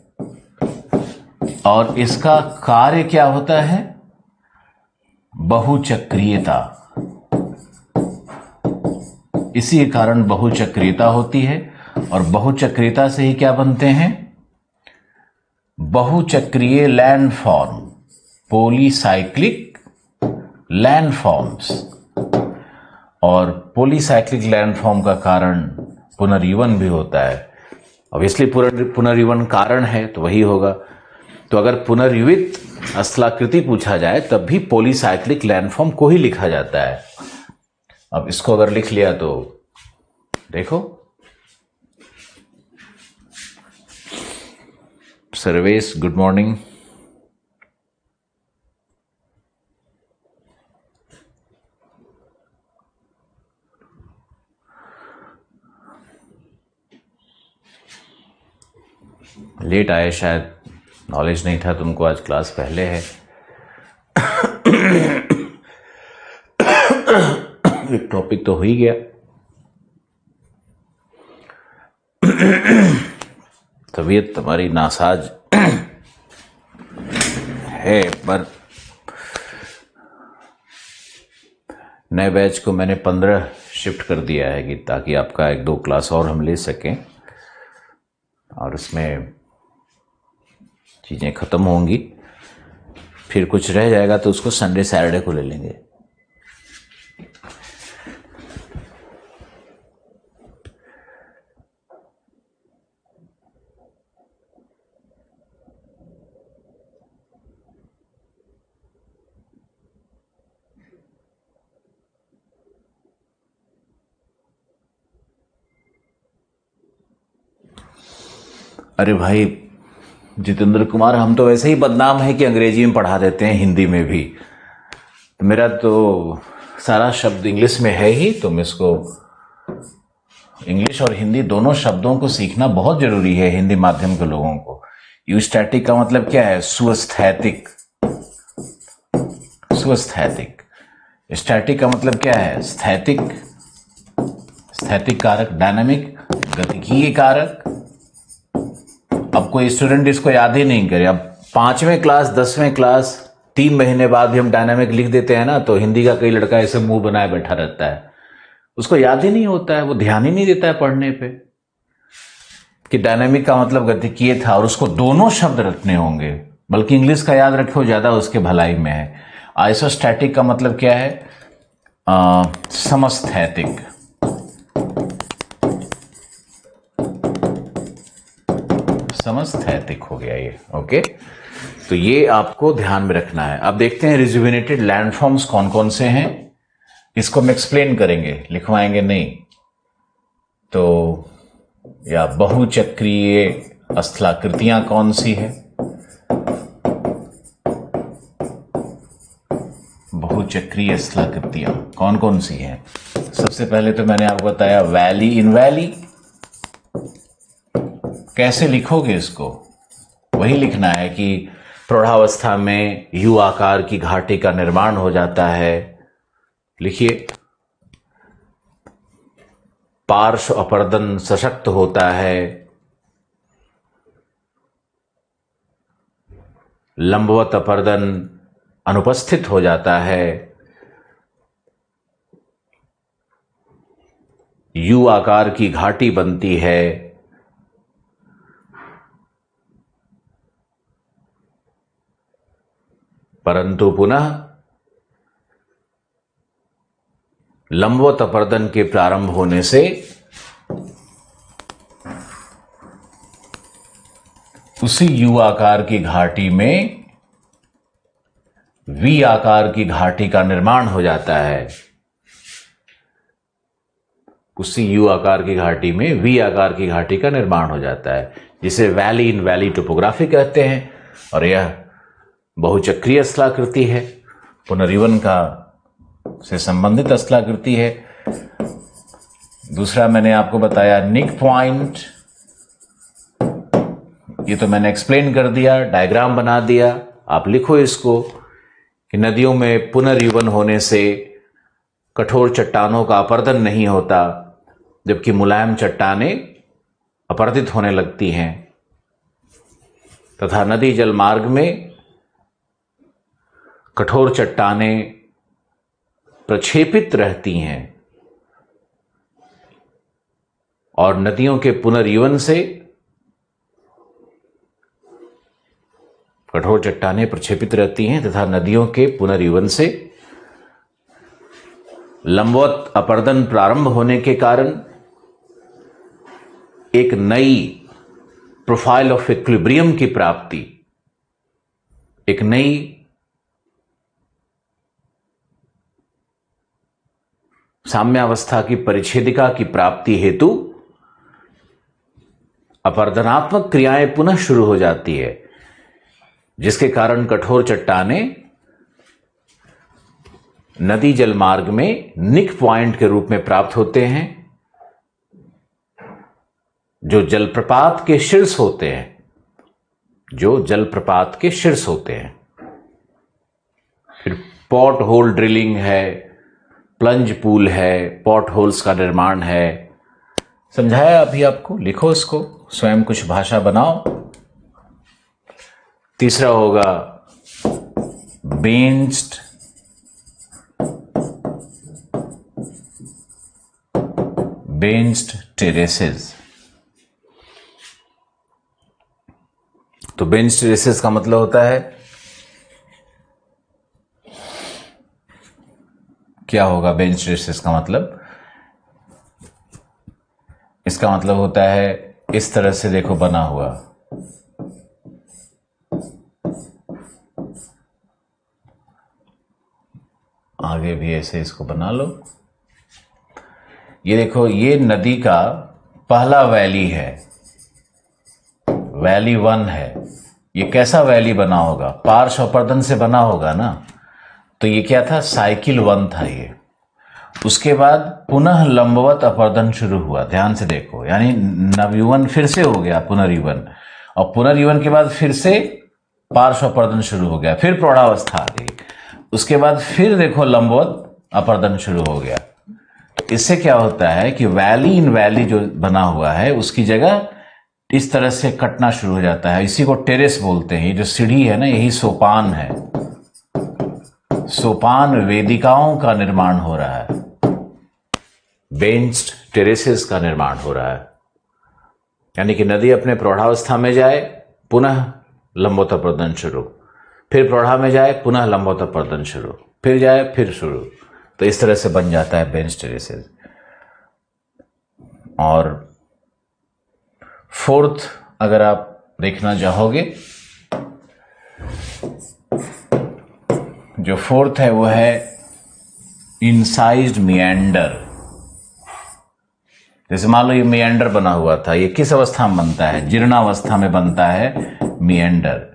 और इसका कार्य क्या होता है? बहुचक्रियता। इसी के कारण बहुचक्रियता होती है और बहुचक्रियता से ही क्या बनते हैं? बहुचक्रिय लैंडफॉर्म, पॉलीसाइक्लिक लैंडफॉर्म्स। और पॉलीसाइक्लिक लैंडफॉर्म का कारण पुनर्यौवन भी होता है। ऑब्वियसली पुनर्यौवन कारण है तो वही होगा। तो अगर पुनर्यौवित स्थलाकृति पूछा जाए तब भी पॉलीसाइक्लिक लैंडफॉर्म को ही लिखा जाता है। अब इसको अगर लिख लिया तो देखो, सर्वेश गुड मॉर्निंग। लेट आए शायद, नॉलेज नहीं था तुमको, आज क्लास पहले है। एक टॉपिक तो हो ही गया। तबीयत तुम्हारी नासाज है, पर नए बैच को मैंने 15 शिफ्ट कर दिया है कि ताकि आपका 1-2 क्लास और हम ले सकें और उसमें चीज़ें ख़त्म होंगी। फिर कुछ रह जाएगा तो उसको संडे सैटरडे को ले लेंगे। अरे भाई जितेंद्र कुमार, हम तो वैसे ही बदनाम है कि अंग्रेजी में पढ़ा देते हैं, हिंदी में भी। तो मेरा तो सारा शब्द इंग्लिश में है ही, तुम इसको इंग्लिश और हिंदी दोनों शब्दों को सीखना बहुत जरूरी है हिंदी माध्यम के लोगों को। यूस्टैटिक का मतलब क्या है? सुस्थैतिक। सुस्थैतिक। स्टैटिक का मतलब क्या है? स्थैतिक। स्थैतिक कारक, डायनामिक, गतिकीय कारक। अब कोई स्टूडेंट इसको याद ही नहीं करे। अब 5वें क्लास 10वें क्लास 3 महीने बाद भी हम डायनामिक लिख देते हैं ना, तो हिंदी का कई लड़का ऐसे मुंह बनाए बैठा रहता है, उसको याद ही नहीं होता है, वो ध्यान ही नहीं देता है पढ़ने पे कि डायनामिक का मतलब गतिकीय था और उसको दोनों शब्द रखने होंगे। बल्कि इंग्लिश का याद रखो, ज्यादा उसके भलाई में है। आइसोस्टैटिक का मतलब क्या है? समस्थैतिक। समस्थैतिक हो गया ये। ओके, तो ये आपको ध्यान में रखना है। अब देखते हैं रिजुविनेटेड लैंडफॉर्म्स कौन कौन से हैं। इसको हम एक्सप्लेन करेंगे, लिखवाएंगे नहीं। तो या बहुचक्रीय स्थलाकृतियां कौन सी है? बहुचक्रीय स्थलाकृतियां कौन कौन सी हैं? सबसे पहले तो मैंने आपको बताया वैली इन वैली। कैसे लिखोगे इसको? वही लिखना है कि प्रौढ़ावस्था में यू आकार की घाटी का निर्माण हो जाता है। लिखिए, पार्श्व अपर्दन सशक्त होता है, लंबवत अपर्दन अनुपस्थित हो जाता है, यू आकार की घाटी बनती है, परंतु पुनः लंबवत अपर्दन के प्रारंभ होने से उसी यू आकार की घाटी में वी आकार की घाटी का निर्माण हो जाता है। उसी यू आकार की घाटी में वी आकार की घाटी का निर्माण हो जाता है, जिसे वैली इन वैली टोपोग्राफी कहते हैं। और यह बहुचक्रीय स्थलाकृति है, पुनर्यौवन का से संबंधित स्थलाकृति है। दूसरा मैंने आपको बताया निक पॉइंट, ये तो मैंने एक्सप्लेन कर दिया, डायग्राम बना दिया। आप लिखो इसको कि नदियों में पुनर्युवन होने से कठोर चट्टानों का अपरदन नहीं होता, जबकि मुलायम चट्टानें अपरदित होने लगती हैं, तथा नदी जल मार्ग में कठोर चट्टानें प्रक्षेपित रहती हैं और नदियों के पुनर्युवन से कठोर चट्टानें प्रक्षेपित रहती हैं तथा नदियों के पुनर्युवन से लंबवत अपरदन प्रारंभ होने के कारण एक नई प्रोफाइल ऑफ इक्विलिब्रियम की प्राप्ति, एक नई साम्यावस्था की परिच्छेदिका की प्राप्ति हेतु अपरदनात्मक क्रियाएं पुनः शुरू हो जाती है, जिसके कारण कठोर चट्टानें नदी जल मार्ग में निक पॉइंट के रूप में प्राप्त होते हैं, जो जलप्रपात के शीर्ष होते हैं, जो जलप्रपात के शीर्ष होते हैं। फिर पॉट होल ड्रिलिंग है, प्लंज पूल है, पॉट होल्स का निर्माण है। समझाया अभी आपको, लिखो इसको, स्वयं कुछ भाषा बनाओ। तीसरा होगा बेंच्ड टेरेसेस। तो बेंच टेरेसेस का मतलब होता है, क्या होगा बेंच टेरेसेस का मतलब? इसका मतलब होता है इस तरह से देखो बना हुआ, आगे भी ऐसे इसको बना लो। ये देखो, ये नदी का पहला वैली है, वैली 1 है। ये कैसा वैली बना होगा? पार्श्व अपरदन से बना होगा ना। तो ये क्या था? साइकिल 1 था ये। उसके बाद पुनः लंबवत अपरदन शुरू हुआ, ध्यान से देखो, यानी नवयुवन फिर से हो गया पुनर्युवन, और पुनर्युवन के बाद फिर से पार्श्व अपरदन शुरू हो गया, फिर प्रौढ़ावस्था आ गई, उसके बाद फिर देखो लंबवत अपरदन शुरू हो गया। तो इससे क्या होता है कि वैली इन वैली जो बना हुआ है उसकी जगह इस तरह से कटना शुरू हो जाता है। इसी को टेरेस बोलते हैं। ये जो सीढ़ी है ना, यही सोपान है, सोपान वेदिकाओं का निर्माण हो रहा है, बेंच्ड टेरेसेस का निर्माण हो रहा है। यानी कि नदी अपने प्रौढ़ावस्था में जाए, पुनः लंबवत अपरदन शुरू, फिर प्रौढ़ा में जाए, पुनः लंबवत अपरदन शुरू, फिर जाए, फिर शुरू। तो इस तरह से बन जाता है बेंच टेरेसेस। और फोर्थ अगर आप देखना चाहोगे, जो फोर्थ है वो है इंसाइज्ड मिएंडर। जैसे मान लो ये मिएंडर बना हुआ था, ये किस अवस्था में बनता है? जीर्णावस्था में बनता है मिएंडर।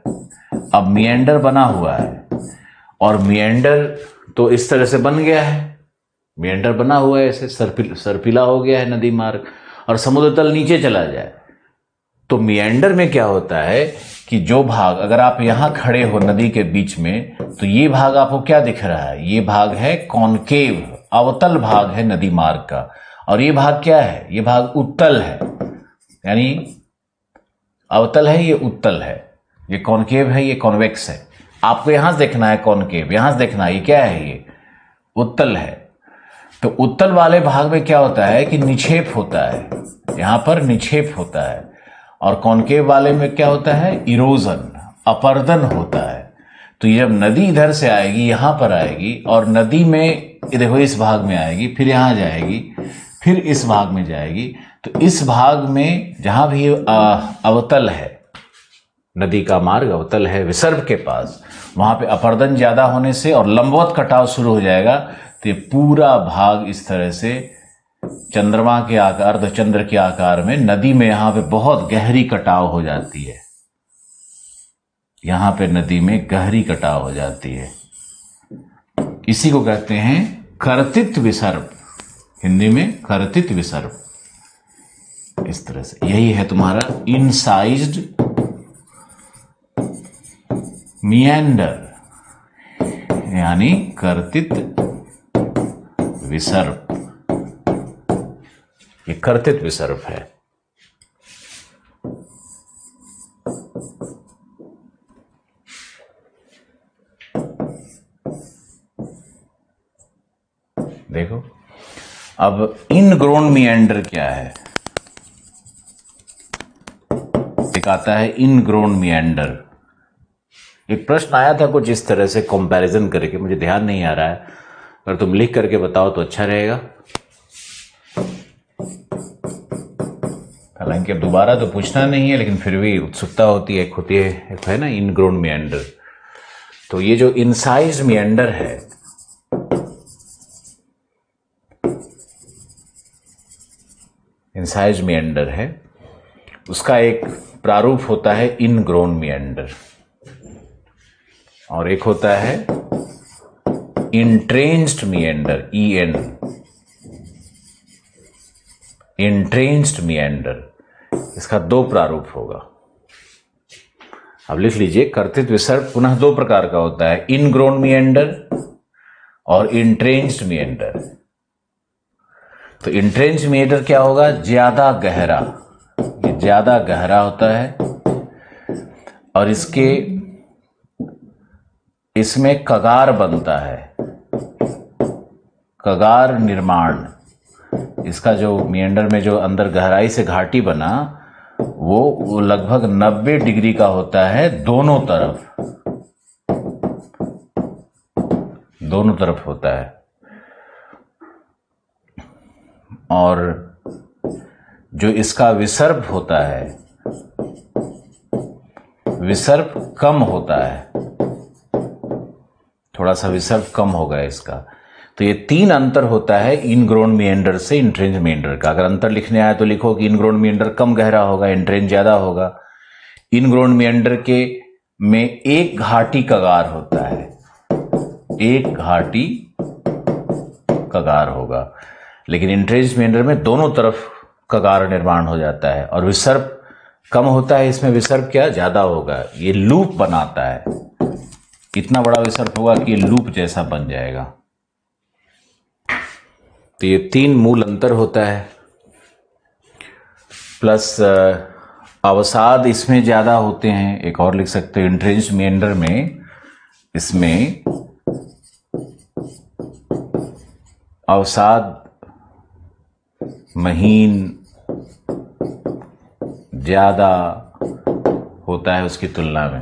अब मिएंडर बना हुआ है और मिएंडर तो इस तरह से बन गया है, मिएंडर बना हुआ है, ऐसे सर्पिला हो गया है नदी मार्ग, और समुद्र तल नीचे चला जाए। तो मिएंडर में क्या होता है कि जो भाग, अगर आप यहां खड़े हो नदी के बीच में, तो ये भाग आपको क्या दिख रहा है? ये भाग है कॉनकेव, अवतल भाग है नदी मार्ग का। और ये भाग क्या है? ये भाग उत्तल है, यानी अवतल है, ये उत्तल है। ये कॉनकेव है, ये कॉन्वेक्स है। आपको यहां से देखना है कॉनकेव, यहां से देखना है ये क्या है, ये उत्तल है। तो उत्तल वाले भाग में क्या होता है कि निक्षेप होता है, यहां पर निक्षेप होता है। और कॉनकेव वाले में क्या होता है? इरोजन, अपरदन होता है। तो जब नदी इधर से आएगी, यहां पर आएगी, और नदी में देखो इस भाग में आएगी, फिर यहां जाएगी, फिर इस भाग में जाएगी। तो इस भाग में जहां भी अवतल है, नदी का मार्ग अवतल है विसर्ग के पास, वहां पे अपरदन ज्यादा होने से और लंबवत कटाव शुरू हो जाएगा। तो ये पूरा भाग इस तरह से चंद्रमा के आकार, अर्धचंद्र के आकार में नदी में यहां पे बहुत गहरी कटाव हो जाती है, यहां पे नदी में गहरी कटाव हो जाती है। इसी को कहते हैं कर्तित विसर्ग, हिंदी में कर्तित विसर्ग। इस तरह से यही है तुम्हारा इनसाइज्ड मिएंडर। यानी कर्तित विसर्प। ये कर्तित विसर्प है। देखो अब इनग्रोन मिएंडर क्या है, दिखाता है इनग्रोन मिएंडर। एक प्रश्न आया था कुछ इस तरह से कंपैरिजन करके, मुझे ध्यान नहीं आ रहा है, अगर तुम लिख करके बताओ तो अच्छा रहेगा। हालांकि अब दोबारा तो पूछना नहीं है, लेकिन फिर भी उत्सुकता होती है, एक है ना इनग्रोन मिएंडर। तो ये जो इनसाइज मिएंडर है, इनसाइज मिएंडर है, उसका एक प्रारूप होता है इनग्रोन मिएंडर, और एक होता है इंट्रेंस्ड मिएंडर, EN, इंट्रेंस्ड मिएंडर। इसका दो प्रारूप होगा। अब लिख लीजिए, कर्तित विसर्प पुनः दो प्रकार का होता है, इनग्रोन मिएंडर और इंट्रेंस्ड मिएंडर। तो इंट्रेंस्ड मिएंडर क्या होगा, ज्यादा गहरा, ये ज्यादा गहरा होता है, और इसमें कगार बनता है, कगार निर्माण। इसका जो मिएंडर में जो अंदर गहराई से घाटी बना, वो लगभग 90 डिग्री का होता है, दोनों तरफ होता है। और जो इसका विसर्प होता है, विसर्प कम होता है, थोड़ा सा विसर्प कम होगा इसका। तो ये तीन अंतर होता है इनग्रोन मिएंडर से इंट्रेंज मिएंडर का। अगर अंतर लिखने आए तो लिखो कि इनग्रोन मिएंडर कम गहरा होगा, इंट्रेंज ज्यादा होगा। इनग्रोन मिएंडर के में एक घाटी कगार होता है, एक घाटी कगार होगा, लेकिन इंट्रेंज मिएंडर में दोनों तरफ कगार निर्माण हो जाता है, और विसर्प कम होता है, इसमें विसर्प क्या ज्यादा होगा। ये लूप बनाता है, इतना बड़ा विसर्प होगा कि ये लूप जैसा बन जाएगा। तो ये तीन मूल अंतर होता है, प्लस अवसाद इसमें ज्यादा होते हैं। एक और लिख सकते हो, इंट्रेंस्ड मिएंडर में इसमें अवसाद महीन ज्यादा होता है उसकी तुलना में।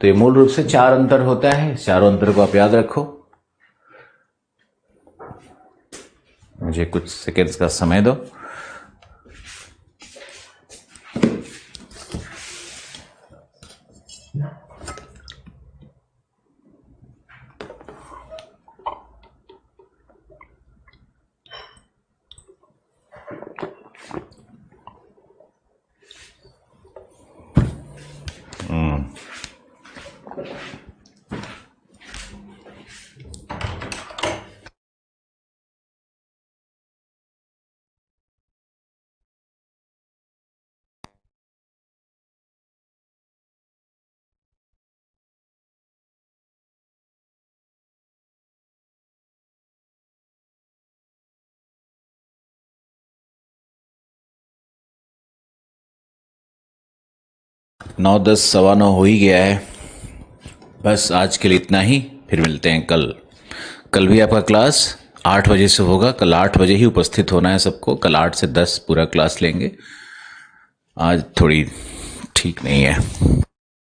तो ये मूल रूप से चार अंतर होता है। चारों अंतर को आप याद रखो। मुझे कुछ सेकेंड्स का समय दो। नौ 10 सवा 9 हो ही गया है। बस आज के लिए इतना ही, फिर मिलते हैं कल। कल भी आपका क्लास 8 बजे से होगा। कल 8 बजे ही उपस्थित होना है सबको। कल 8 से 10 पूरा क्लास लेंगे। आज थोड़ी ठीक नहीं है।